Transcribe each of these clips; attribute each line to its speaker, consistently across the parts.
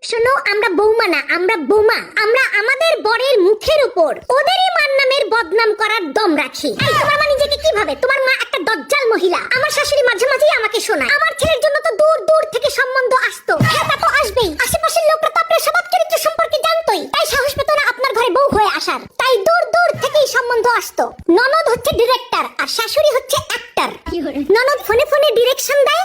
Speaker 1: শোনো, আমরা বৌমা না, আমরা বোমা। আমরা আমাদের বরের মুখের উপর ওদেরই মার নামের বদনাম করার দম রাখি। এই তোমার মা নিজেকে কি ভাবে? তোমার মা একটা দজ্জাল মহিলা। আমার শাশুড়ি মাঝে মাঝেই আমাকে শোনায় আমার ছেলের জন্য তো দূর দূর থেকে সম্বন্ধ আসতো। হ্যাঁ, তা তো আসবেই। আশেপাশের লোকরা তো আপনার স্বভাব চরিত্র সম্পর্কে জানতোই, তাই সাহস পেত না আপনার ঘরে বউ হয়ে আসার। তাই দূর দূর থেকেই সম্বন্ধ আসতো। ননদ হচ্ছে ডিরেক্টর আর শাশুড়ি হচ্ছে অ্যাক্টর। ননদ ফোনে ফোনে ডিরেকশন দেয়,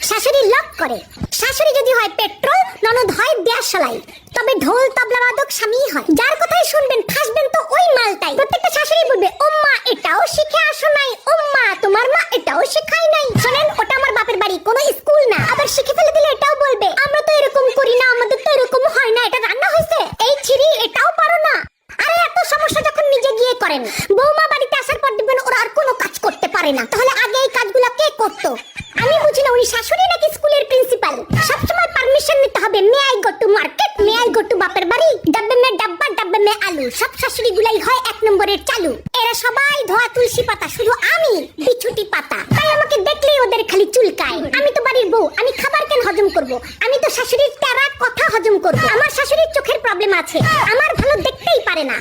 Speaker 1: শাশুড়ি লক করে। শাশুড়ি যদি হয় পেট্রোল, ননদ হয় দেশলাই। তবে ঢোল তবলা বাদক স্বামী হয়। যার কথাই শুনবেন ফাঁসবেন তো ওই মালটাই। প্রত্যেকটা শাশুড়ি বলবে, ও মা এটাও শিখে আসো নাই, ও মা তোমার মা এটাও শেখাই নাই। শোনেন, ওটা আমার বাপের বাড়ি, কোনো স্কুল না। আবার শিখে ফেলে দিলে এটাও বলবে, আমরা তো এরকম করি না, আমাদের তো এরকম হয় না, এটা রান্না হয়েছে, এই ছিরি এটাও পারো না। আরে এত সমস্যা যখন নিজে গিয়ে করেন, বৌমা বাড়িতে আসার পর দেখবেন ওরা আর কোনো কাজ করতে পারে না। তাহলে আগে এই কাজগুলো কে করতো? আমি বুঝি না, উনি শাশুড়ি নাকি স্কুলের প্রিন্সিপাল? সবসময় পারমিশন নিতে হবে। May I go to market, may I go to বাপের বাড়ি, ডাব্বে মে ডাব্বা, ডাব্বে মে আলু। সব শাশুড়ি গুলাই হয় এক নম্বরের চালু। এরা সবাই ধোয়া তুলসী পাতা, শুধু আমি বিছুটি পাতা। তাই আমাকে দেখলেই ওদের খালি চুলকায়। আমি তো বাড়ির বউ, আমি খাবার কেন হজম করব? আমি তো শাশুড়ির তেরা কথা হজম করব। আমার শাশুড়ির চোখের প্রবলেম আছে, আমার ভালো দেখতেই পারে না।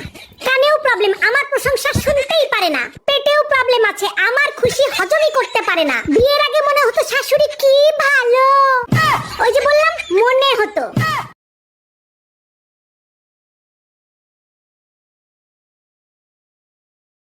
Speaker 1: কানেও প্রবলেম, আমার প্রশংসা শুনতেই পারে না। পেটেও প্রবলেম আছে, আমার খুশি হজমই করতে পারে না। বিয়ের আগে মনে হতো শাশুড়ি কি ভালো, ওই যে বললাম মনে হতো।